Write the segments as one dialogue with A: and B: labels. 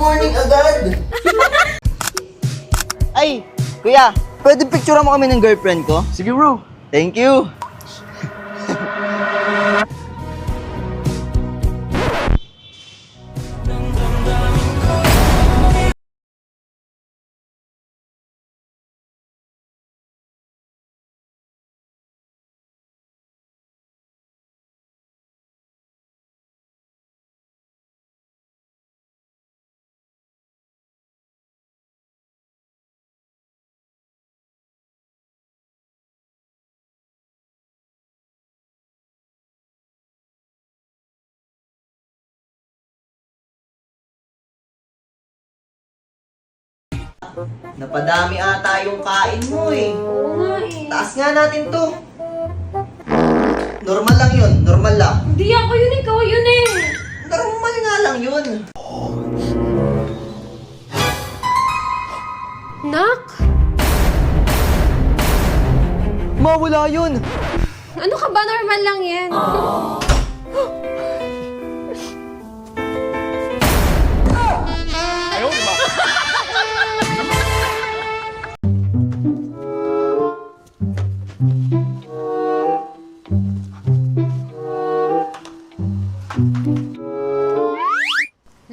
A: morning agad!
B: Ay, kuya, pwede picturean mo kami ng girlfriend ko?
A: Sige bro.
B: Thank you! Napadami ata yung kain mo eh.
C: Oo nga eh.
B: Taas nga natin to. Normal lang yun, normal lang.
C: Hindi ako yun, ikaw yun eh.
B: Normal nga lang yun.
C: Nak?
B: Mawala yun.
C: Ano ka ba? Normal lang yan.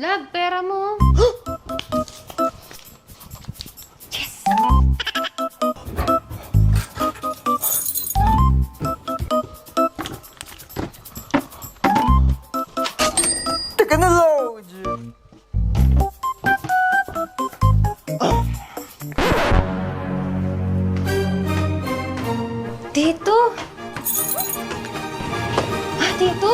C: Love, pera mo.
B: Teka na, Lord.
C: Tito? Ah, Tito?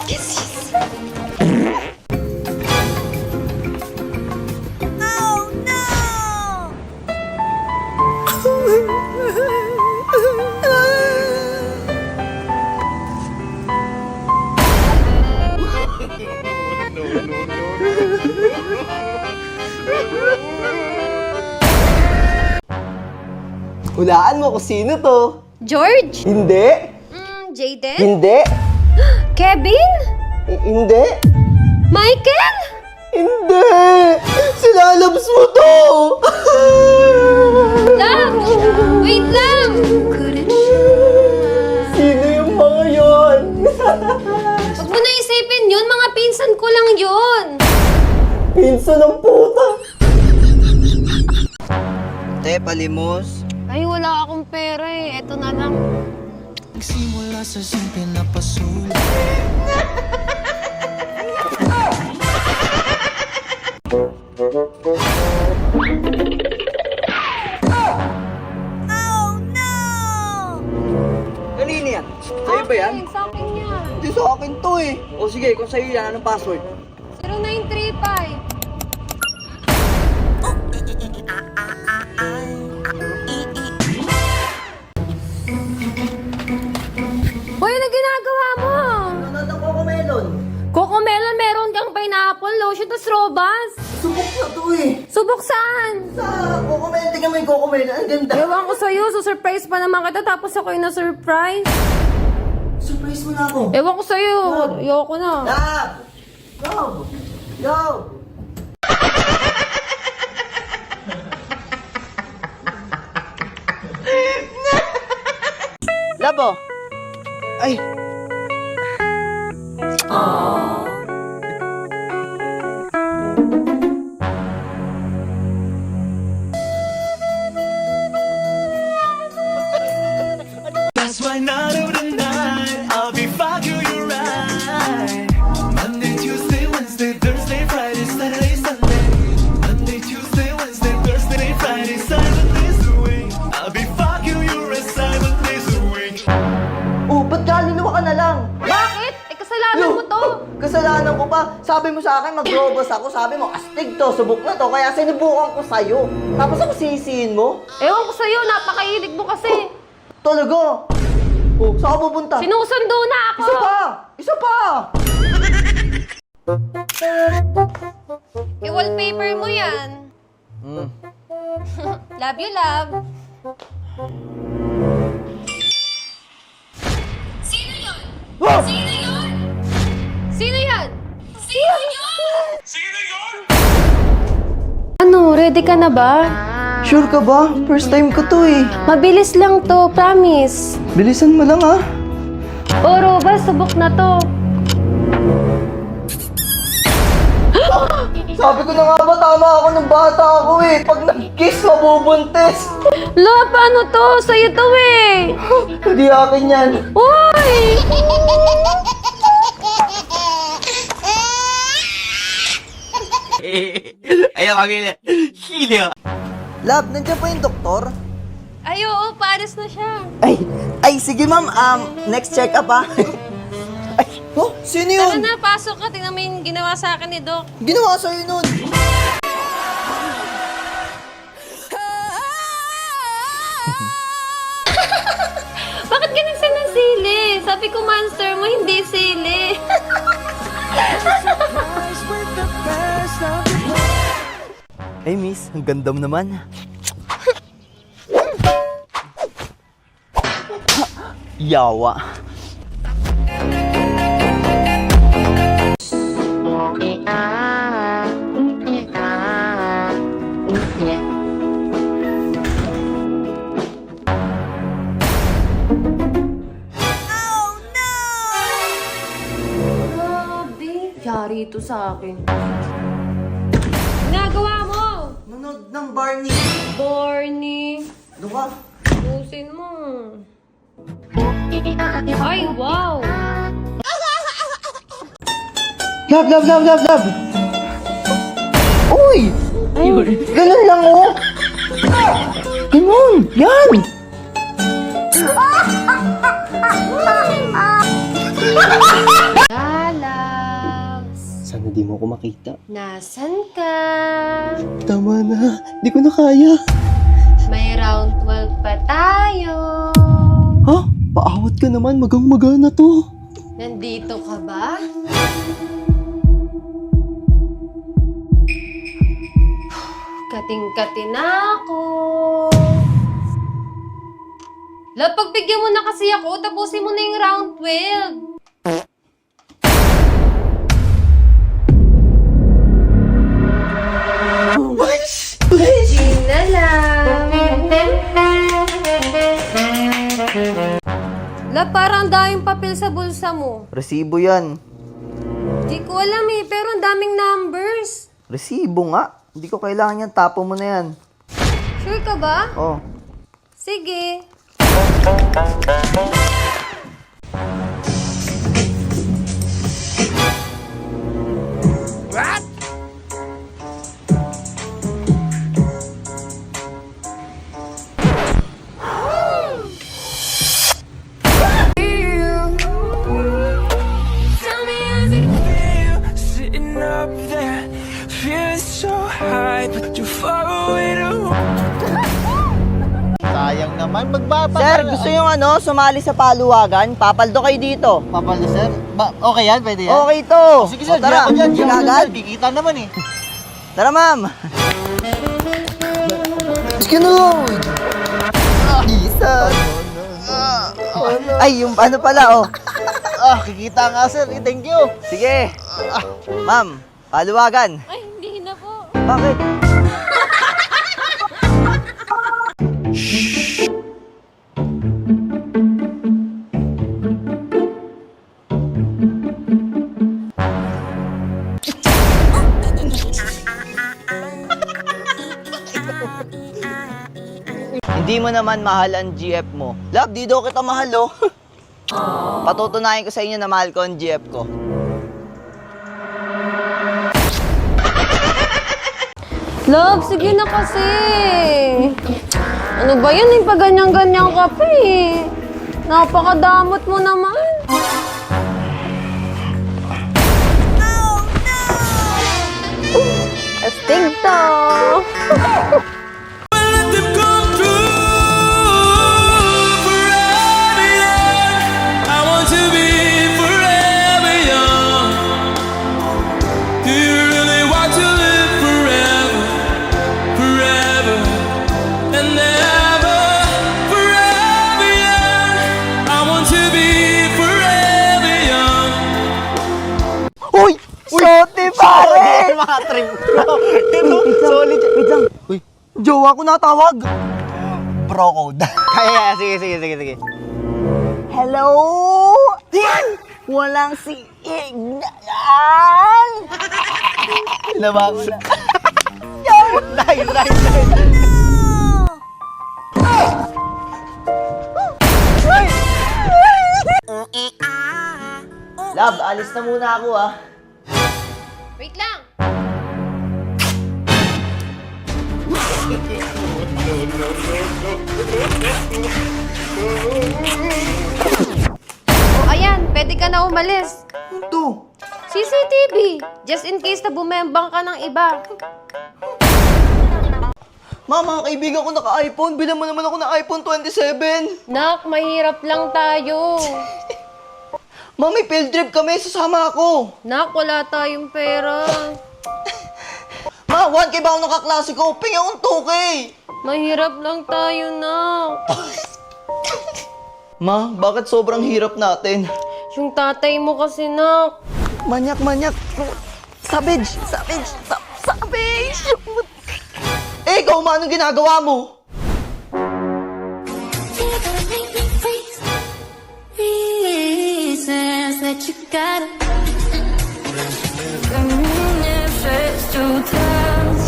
C: Yes, yes.
B: Hulaan mo kung sino to.
C: George?
B: Hindi.
C: Jaden?
B: Hindi.
C: Kevin?
B: Hindi.
C: Michael?
B: Hindi. Silalabs mo to.
C: Love! Wait lang!
B: Sino yung mga yon?
C: Huwag mo na isipin yun, mga pinsan ko lang yun.
B: Pinsan ng puta. Te, palimos.
C: Ay, wala akong pera eh. Eto na lang.
D: Nagsimula sa simple na pasulit.
B: Kanina yan? Sa'yo ba yan?
C: Sa akin yan.
B: Hindi sa akin to eh. O sige, kung sa'yo yan, anong password?
C: 0935. Hoy, ano ginagawa mo?
B: Nanonood ang Coco Melon.
C: Coco Melon, meron kang pineapple, lotion, tas robas.
B: Subok na to eh.
C: Subok saan?
B: Sa Coco Melon, tingnan mo yung Coco Melon. Ang ganda.
C: Ewan ko sa'yo, surprise pa naman kita, tapos ako yung na-surprise.
B: Surprise mo na ako.
C: Ewan ko sa'yo, ayoko na.
B: Love! Go! Go! Labo! Ay!
D: That's why night of the night I'll be fucking you right. Monday, Tuesday, Wednesday, Thursday, Friday, Saturday, Sunday. Monday, Tuesday, Wednesday, Thursday, Friday, 7 days a week. I'll be fucking you right 7 days a week.
B: Oh, ba't kaluluwa ka na lang?
C: Bakit? Eh, kasalanan mo to.
B: Kasalanan ko pa. Sabi mo sa akin, mag-robos ako. Sabi mo, astig to, subok na to. Kaya sinubukan ko sa'yo. Tapos ako sisihin mo?
C: Ewan ko sa'yo, napakahilig mo kasi.
B: Talaga? Oh, saan ka pupunta?
C: Sinusundo na ako.
B: Isa pa! Isa pa!
C: I-wallpaper mo yan. Love you, love. Sino yun?
B: Oh!
C: Sino yun? Ready ka na ba?
B: Sure ka ba? First time ko to eh.
C: Mabilis lang to, promise.
B: Bilisan mo lang ah.
C: O, Roba, subok na to.
B: Sabi ko na nga ba, tama ako ng bata ako eh. Pag nag-kiss, mabubuntis.
C: Lo, paano to? Sa'yo to eh.
B: Hindi akin yan.
C: Uy!
A: Ayaw kami Hilya.
B: Love, nandiyan pa yung doktor?
C: Ay, oo, paalis na siya.
B: Ay, sige ma'am. Next check-up ah. Ay, oh, sino
C: Tara
B: yun?
C: na, pasok ka. Tingnan mo yung ginawa sa akin ni Doc.
B: Ginawa sa'yo nun.
C: Bakit ganun siya ng sili? Sabi ko, monster mo, hindi sili.
B: Hey miss, ang ganda mo naman. Yawa.
C: Grabe. Yari ito sa akin. Ginagawa mo!
B: Nanood ng Barney.
C: Barney.
B: Ano ka?
C: Pusin mo. Ay, wow!
B: Love. Uy! Ganun lang oh. Ganun, yan.
C: Lalabs!
B: Sana di mo ko makita.
C: Nasaan ka?
B: Tama na, di ko na kaya.
C: May round 12 pa tayo.
B: Ha? Paawat ka naman, magang-maga na to.
C: Nandito ka ba? Kating-kati na ako. Love, pagbigyan mo na kasi ako, tapusin mo na yung round 12. Gina lang. Love, parang daming papel sa bulsa mo.
B: Resibo yan.
C: Di ko alam eh, pero ang daming numbers.
B: Resibo nga. Hindi ko kailangan yan, tapo mo na yan.
C: Sure ka ba?
B: Oh.
C: Sige.
D: Sitting up there, feeling so high, but you're far away to.
A: Sayang naman, magbaba.
B: Sir, gusto yung sumali sa paluwagan? Papaldo kayo dito.
A: Papaldo, sir? Okay yan? Pwede yan?
B: Okay to.
A: Sige, sir.
B: O, tara,
A: Di ako dyan. Di ako dyan,
B: agad.
A: sir. Kikita naman eh.
B: Tara, ma'am. Sige na. Isa. Ay, yung ano pala, oh.
A: Kikita nga, sir. Thank you.
B: Sige. Ma'am, paluwagan.
C: Ay, hindi na po.
B: Bakit? Hindi mo naman mahal ang GF mo. Love, di daw kita mahal, oh. Patutunayan ko sa inyo na mahal ko ang GF ko.
C: Love, sige na kasi. Ano ba yan? Yung ganyan-ganyan ka pa eh. Napakadamot mo naman. Astig to.
D: Let them come true forever young. I want to be forever young. Do you really want to live forever, forever and ever? Forever young. I want to be forever young.
B: Uy! Sote, pare!
A: Mga trip ko. Solid.
B: Wait lang. jowa ko natawag.
A: Bro code. Kaya, sige.
B: Hello? Walang siig na yan.
A: Labas. Nice.
B: Love, alis na muna ako ah.
C: Wait lang! Oh, ayan, pwede ka na umalis.
B: Ito.
C: CCTV, just in case na bumembang ka ng iba.
B: Ma, mga kaibigan ko naka-iPhone. Bilang mo naman ako ng iPhone 27.
C: Nak, mahirap lang tayo.
B: Ma, may field trip kami. Sasama ako.
C: Nak, wala tayong pera.
B: Ma, 1K ba ako nakaklase ko? Pingi akong 2K.
C: Mahirap lang tayo, Nak.
B: Ma, bakit sobrang hirap natin?
C: Yung tatay mo kasi, Nak.
B: Manyak. Savage. Eh, ikaw, ma, anong ginagawa mo?
E: Reasons that you gotta manifest to touch.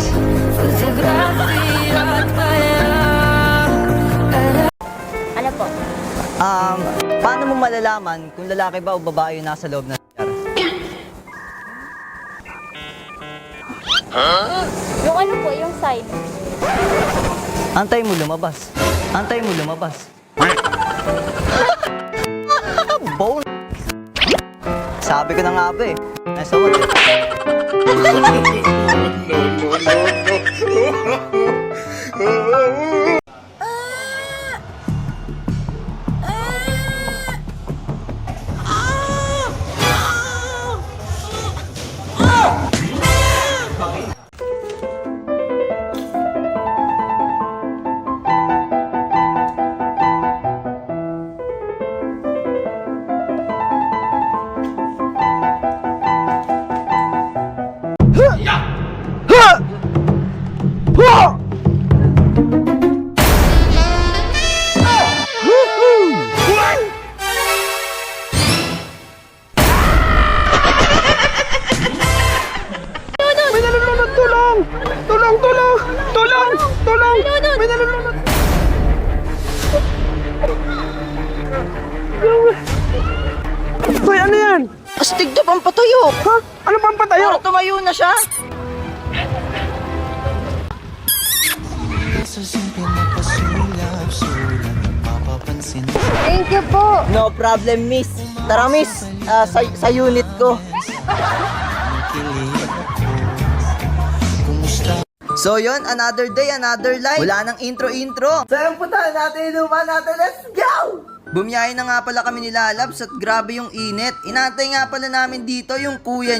E: Fotografia kaya.
C: Ano po?
B: Paano mo malalaman kung lalaki ba o babae yung nasa loob ng CR?
C: Yung ano po, yung sign.
B: Antay mo lumabas. Bone. Sabi ko na nga ba eh. Nasa what eh.
F: Hoy, ano yan?
B: Astig to pampatayo.
F: Ha? Ano pang patayo?
B: Para tumayo na siya.
C: Thank you po.
B: No problem, miss. Tara, miss. Sa unit ko. So yun, another day, another life. Wala nang intro. So yun, puntahan natin yung luma natin. Let's go! Bumiyahe na nga pala kami nila Labs at grabe yung init. Inantay nga pala namin dito yung kuya niya.